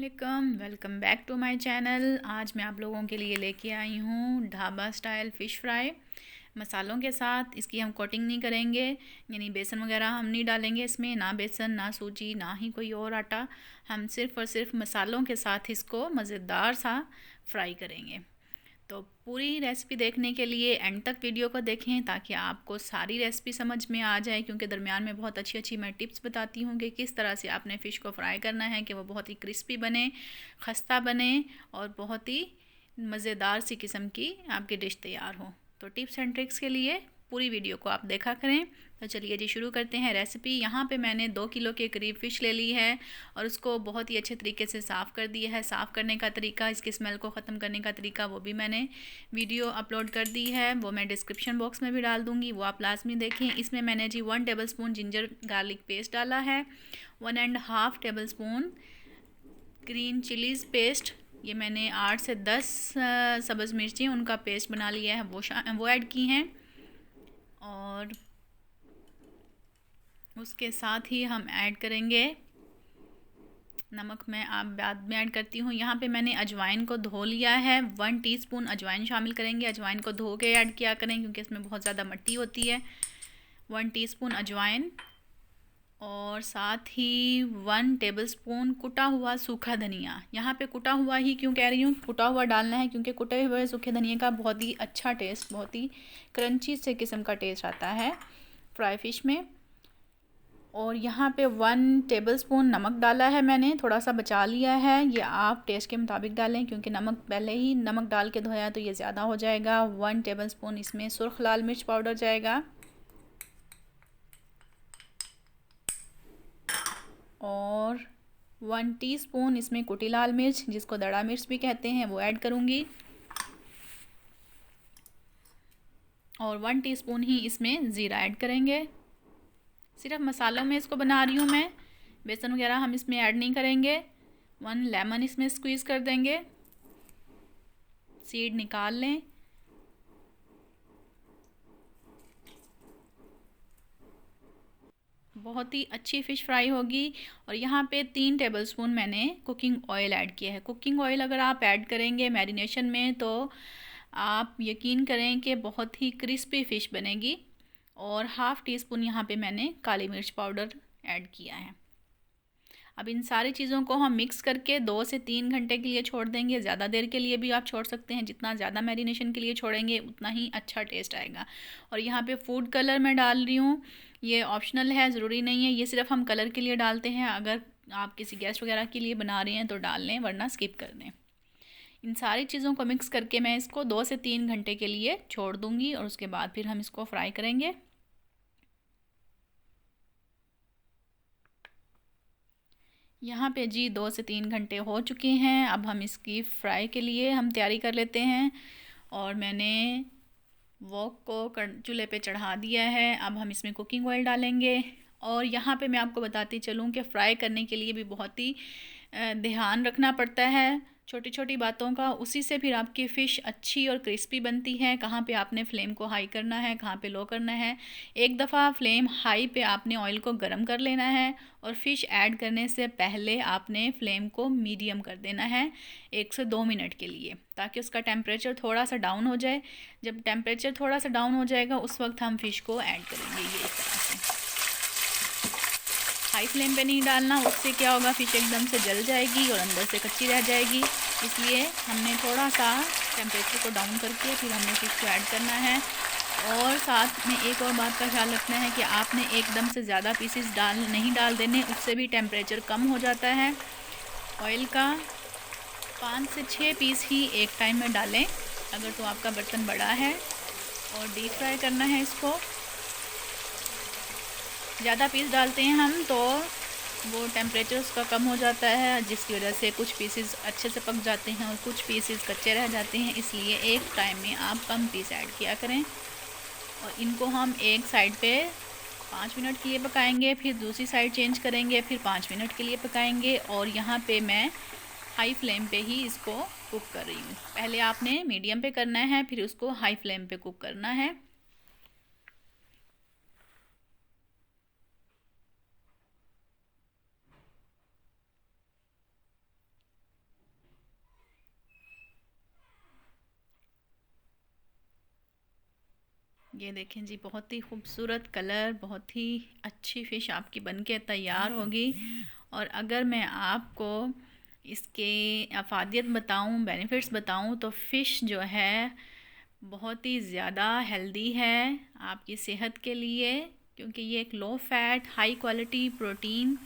अस्सलामुअलैकुम, welcome back to my channel. आज मैं आप लोगों के लिए लेके आई हूँ ढाबा स्टाइल फ़िश फ्राई मसालों के साथ। इसकी हम कोटिंग नहीं करेंगे, यानी बेसन वगैरह हम नहीं डालेंगे इसमें, ना बेसन ना सूजी ना ही कोई और आटा। हम सिर्फ़ और सिर्फ मसालों के साथ इसको मज़ेदार सा फ्राई करेंगे। तो पूरी रेसिपी देखने के लिए एंड तक वीडियो को देखें ताकि आपको सारी रेसिपी समझ में आ जाए, क्योंकि दरमियान में बहुत अच्छी अच्छी मैं टिप्स बताती हूँ कि किस तरह से आपने फ़िश को फ्राई करना है कि वो बहुत ही क्रिस्पी बने, खस्ता बने और बहुत ही मज़ेदार सी किस्म की आपकी डिश तैयार हो। तो टिप्स एंड ट्रिक्स के लिए पूरी वीडियो को आप देखा करें। तो चलिए जी शुरू करते हैं रेसिपी। यहाँ पे मैंने 2 किलो के करीब फ़िश ले ली है और उसको बहुत ही अच्छे तरीके से साफ़ कर दिया है। साफ़ करने का तरीका, इसकी स्मेल को ख़त्म करने का तरीका वो भी मैंने वीडियो अपलोड कर दी है, वो मैं डिस्क्रिप्शन बॉक्स में भी डाल दूँगी, वो आप लाजमी देखें। इसमें मैंने जी 1 table spoon ginger garlic paste डाला है, 1.5 table spoon green chillies paste, ये मैंने 8 से 10 सब्ज़ मिर्ची उनका पेस्ट बना लिया है, वो ऐड की हैं। और उसके साथ ही हम ऐड करेंगे नमक, मैं आप बाद में ऐड करती हूँ। यहाँ पे मैंने अजवाइन को धो लिया है, 1 टीस्पून अजवाइन शामिल करेंगे। अजवाइन को धो के ऐड किया करें क्योंकि इसमें बहुत ज़्यादा मिट्टी होती है। 1 टीस्पून अजवाइन और साथ ही 1 टेबलस्पून कुटा हुआ सूखा धनिया। यहाँ पे कुटा हुआ ही क्यों कह रही हूँ, कुटा हुआ डालना है क्योंकि कुटे हुए सूखे धनिया का बहुत ही अच्छा टेस्ट, बहुत ही क्रंची से किस्म का टेस्ट आता है फ्राई फ़िश में। और यहाँ पे 1 टेबलस्पून नमक डाला है मैंने, थोड़ा सा बचा लिया है, ये आप टेस्ट के मुताबिक डालें क्योंकि नमक पहले ही नमक डाल के धोया तो ये ज़्यादा हो जाएगा। 1 टेबलस्पून इसमें सुर्ख लाल मिर्च पाउडर जाएगा और 1 टीस्पून इसमें कुटी लाल मिर्च, जिसको दड़ा मिर्च भी कहते हैं, वो ऐड करूँगी। और 1 टीस्पून ही इसमें ज़ीरा ऐड करेंगे। सिर्फ मसालों में इसको बना रही हूँ मैं, बेसन वगैरह हम इसमें ऐड नहीं करेंगे। 1 लेमन इसमें स्क्वीज़ कर देंगे, सीड निकाल लें। बहुत ही अच्छी फ़िश फ्राई होगी। और यहाँ पे 3 टेबलस्पून मैंने कुकिंग ऑयल ऐड किया है। कुकिंग ऑयल अगर आप ऐड करेंगे मैरिनेशन में तो आप यकीन करें कि बहुत ही क्रिस्पी फ़िश बनेगी। और हाफ़ टी स्पून यहाँ पे मैंने काली मिर्च पाउडर ऐड किया है। अब इन सारी चीज़ों को हम मिक्स करके 2 से 3 घंटे के लिए छोड़ देंगे। ज़्यादा देर के लिए भी आप छोड़ सकते हैं, जितना ज़्यादा मैरिनेशन के लिए छोड़ेंगे उतना ही अच्छा टेस्ट आएगा। और यहाँ पे फूड कलर मैं डाल रही हूँ, ये ऑप्शनल है, ज़रूरी नहीं है, ये सिर्फ हम कलर के लिए डालते हैं। अगर आप किसी गेस्ट वगैरह के लिए बना रहे हैं तो डाल लें, वरना स्किप कर दें। इन सारी चीज़ों को मिक्स करके मैं इसको 2 से 3 घंटे के लिए छोड़ दूँगी और उसके बाद फिर हम इसको फ्राई करेंगे। यहाँ पे जी 2 से 3 घंटे हो चुके हैं। अब हम इसकी फ्राई के लिए हम तैयारी कर लेते हैं। और मैंने वॉक को चूल्हे पे चढ़ा दिया है। अब हम इसमें कुकिंग ऑयल डालेंगे। और यहाँ पे मैं आपको बताती चलूँ कि फ़्राई करने के लिए भी बहुत ही ध्यान रखना पड़ता है छोटी छोटी बातों का, उसी से फिर आपकी फ़िश अच्छी और क्रिस्पी बनती है। कहाँ पे आपने फ्लेम को हाई करना है, कहाँ पे लो करना है। एक दफ़ा फ्लेम हाई पे आपने ऑयल को गर्म कर लेना है और फ़िश ऐड करने से पहले आपने फ्लेम को मीडियम कर देना है 1 से 2 मिनट के लिए, ताकि उसका टेम्परेचर थोड़ा सा डाउन हो जाए। जब टेम्परेचर थोड़ा सा डाउन हो जाएगा उस वक्त हम फ़िश को ऐड करेंगे। ये इस तरह से हाई फ्लेम पे नहीं डालना, उससे क्या होगा, फ़िश एकदम से जल जाएगी और अंदर से कच्ची रह जाएगी। इसलिए हमने थोड़ा सा टेम्परेचर को डाउन करके फिर हमने फ़िश को ऐड करना है। और साथ में एक और बात का ख्याल रखना है कि आपने एकदम से ज़्यादा पीसेस नहीं डाल देने, उससे भी टेम्परेचर कम हो जाता है ऑयल का। 5 से 6 पीस ही एक टाइम में डालें अगर तो आपका बर्तन बड़ा है और डीप फ्राई करना है इसको। ज़्यादा पीस डालते हैं हम तो वो टेम्परेचर उसका कम हो जाता है, जिसकी वजह से कुछ पीसेस अच्छे से पक जाते हैं और कुछ पीसेस कच्चे रह जाते हैं। इसलिए एक टाइम में आप कम पीस ऐड किया करें। और इनको हम एक साइड पे 5 मिनट के लिए पकाएंगे, फिर दूसरी साइड चेंज करेंगे, फिर 5 मिनट के लिए पकाएंगे। और यहाँ पे मैं हाई फ्लेम पे ही इसको कुक कर रही हूँ। पहले आपने मीडियम पे करना है, फिर उसको हाई फ्लेम पे कुक करना है। ये देखें जी, बहुत ही खूबसूरत कलर, बहुत ही अच्छी फ़िश आपकी बनके तैयार होगी। और अगर मैं आपको इसके अफादियत बताऊं, बेनिफिट्स बताऊं, तो फ़िश जो है बहुत ही ज़्यादा हेल्दी है आपकी सेहत के लिए, क्योंकि ये एक low fat high quality protein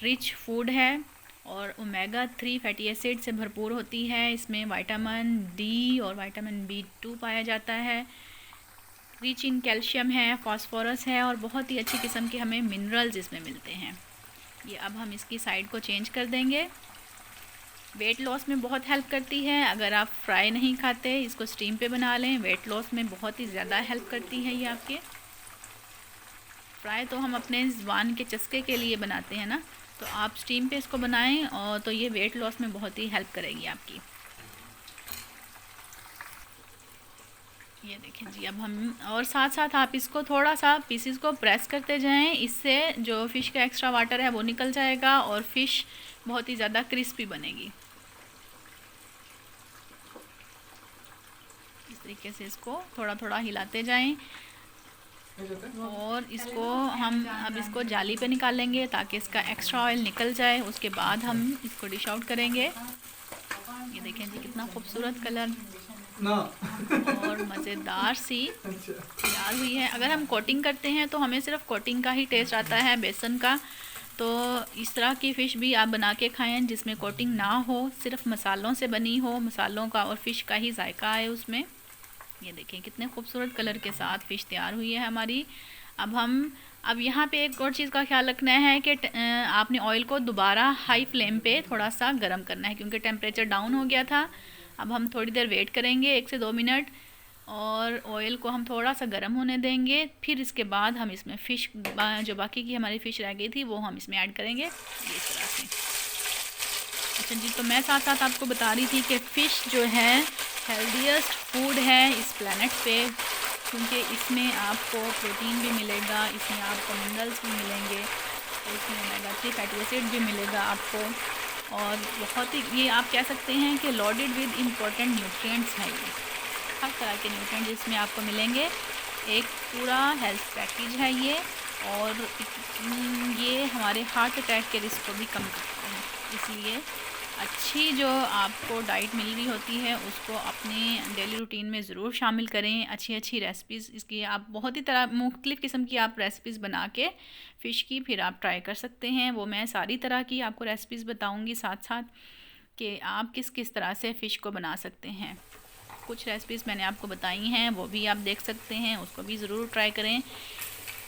rich food है और ओमेगा 3 फैटी एसिड से भरपूर होती है। इसमें विटामिन डी और विटामिन B2 पाया जाता है। रिच इन कैल्शियम है, फास्फोरस है और बहुत ही अच्छी किस्म के हमें मिनरल्स इसमें मिलते हैं। ये अब हम इसकी साइड को चेंज कर देंगे। वेट लॉस में बहुत हेल्प करती है। अगर आप फ्राई नहीं खाते, इसको स्टीम पे बना लें, वेट लॉस में बहुत ही ज़्यादा हेल्प करती है ये आपके। फ्राई तो हम अपने ज़ुबान के चस्के के लिए बनाते हैं ना, तो आप स्टीम पे इसको बनाएं और तो ये वेट लॉस में बहुत ही हेल्प करेगी आपकी। ये देखें जी, अब हम और साथ साथ आप इसको थोड़ा सा पीसीस को प्रेस करते जाएं, इससे जो फ़िश का एक्स्ट्रा वाटर है वो निकल जाएगा और फ़िश बहुत ही ज़्यादा क्रिस्पी बनेगी। इस तरीके से इसको थोड़ा थोड़ा हिलाते जाएं और इसको हम अब इसको जाली पे निकालेंगे ताकि इसका एक्स्ट्रा ऑयल निकल जाए। उसके बाद हम इसको डिश आउट करेंगे। ये देखें जी, कितना खूबसूरत कलर और मज़ेदार सी तैयार हुई है। अगर हम कोटिंग करते हैं तो हमें सिर्फ कोटिंग का ही टेस्ट आता है, बेसन का। तो इस तरह की फ़िश भी आप बना के खाएं जिसमें कोटिंग ना हो, सिर्फ मसालों से बनी हो, मसालों का और फ़िश का ही जायका आए उसमें। ये देखें कितने खूबसूरत कलर के साथ फ़िश तैयार हुई है हमारी। अब यहाँ पे एक और चीज़ का ख्याल रखना है कि आपने ऑयल को दोबारा हाई फ्लेम पे थोड़ा सा गर्म करना है, क्योंकि टेम्परेचर डाउन हो गया था। अब हम थोड़ी देर वेट करेंगे, 1 से 2 मिनट, और ऑयल को हम थोड़ा सा गर्म होने देंगे। फिर इसके बाद हम इसमें फ़िश जो बाकी की हमारी फ़िश रह गई थी वो हम इसमें ऐड करेंगे, ये इस तरह से। अच्छा जी, तो मैं साथ साथ आपको बता रही थी कि फ़िश जो है हेल्दीएस्ट फूड है इस प्लेनेट पे, क्योंकि इसमें आपको प्रोटीन भी मिलेगा, इसमें आपको मिनरल्स भी मिलेंगे, इसमें ओमेगा 3 फैटी एसिड भी मिलेगा आपको, और बहुत ही ये आप कह सकते हैं कि लोडेड विद इम्पोर्टेंट न्यूट्रिएंट्स हैं। ये हर तरह के न्यूट्रिएंट्स इसमें आपको मिलेंगे। एक पूरा हेल्थ पैकेज है ये, और ये हमारे हार्ट अटैक के रिस्क को भी कम करता है। इसलिए अच्छी जो आपको डाइट मिल रही होती है उसको अपने डेली रूटीन में ज़रूर शामिल करें। अच्छी अच्छी रेसिपीज़ इसकी आप बहुत ही तरह मुख्तलिफ़ किस्म की आप रेसिपीज़ बना के फ़िश की फिर आप ट्राई कर सकते हैं। वो मैं सारी तरह की आपको रेसिपीज़ बताऊंगी साथ साथ कि आप किस किस तरह से फ़िश को बना सकते हैं। कुछ रेसिपीज़ मैंने आपको बताई हैं, वो भी आप देख सकते हैं, उसको भी ज़रूर ट्राई करें।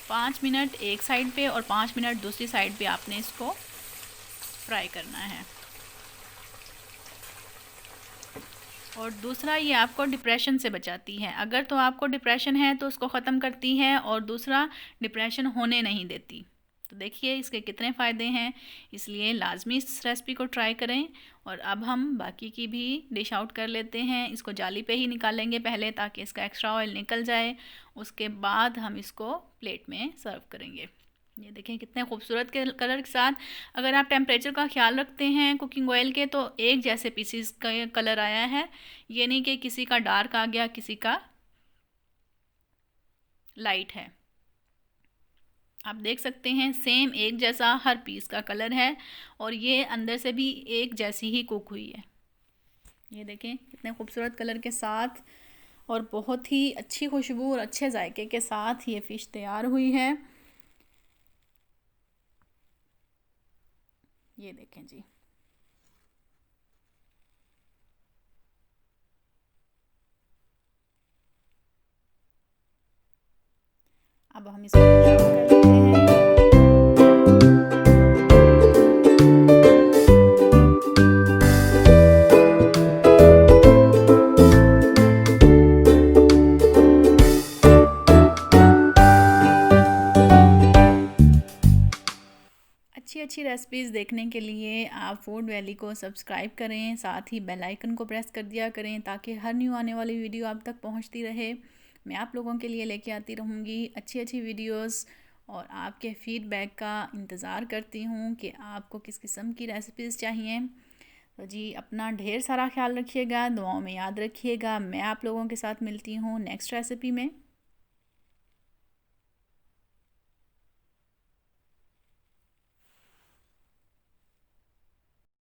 5 मिनट एक साइड पे और 5 मिनट दूसरी साइड पे आपने इसको फ्राई करना है। और दूसरा, ये आपको डिप्रेशन से बचाती है। अगर तो आपको डिप्रेशन है तो उसको ख़त्म करती है, और दूसरा डिप्रेशन होने नहीं देती। तो देखिए इसके कितने फ़ायदे हैं, इसलिए लाजमी इस रेसिपी को ट्राई करें। और अब हम बाकी की भी डिश आउट कर लेते हैं। इसको जाली पे ही निकालेंगे पहले ताकि इसका एक्स्ट्रा ऑयल निकल जाए, उसके बाद हम इसको प्लेट में सर्व करेंगे। ये देखें कितने खूबसूरत के कलर के साथ। अगर आप टेम्परेचर का ख्याल रखते हैं कुकिंग ऑयल के, तो एक जैसे पीसीस का कलर आया है, ये नहीं कि किसी का डार्क आ गया किसी का लाइट है। आप देख सकते हैं सेम एक जैसा हर पीस का कलर है, और ये अंदर से भी एक जैसी ही कुक हुई है। ये देखें कितने खूबसूरत कलर के साथ और बहुत ही अच्छी खुशबू और अच्छे जायके के साथ ये फ़िश तैयार हुई है। ये देखें जी, अब हम इसको डिश आउट कर लेते हैं। अच्छी रेसिपीज़ देखने के लिए आप फूड वैली को सब्सक्राइब करें, साथ ही बेल आइकन को प्रेस कर दिया करें ताकि हर न्यू आने वाली वीडियो आप तक पहुंचती रहे। मैं आप लोगों के लिए लेके आती रहूँगी अच्छी अच्छी वीडियोस, और आपके फ़ीडबैक का इंतज़ार करती हूँ कि आपको किस किस्म की रेसिपीज़ चाहिए। तो जी, अपना ढेर सारा ख्याल रखिएगा, दुआओं में याद रखिएगा। मैं आप लोगों के साथ मिलती हूँ नेक्स्ट रेसिपी में।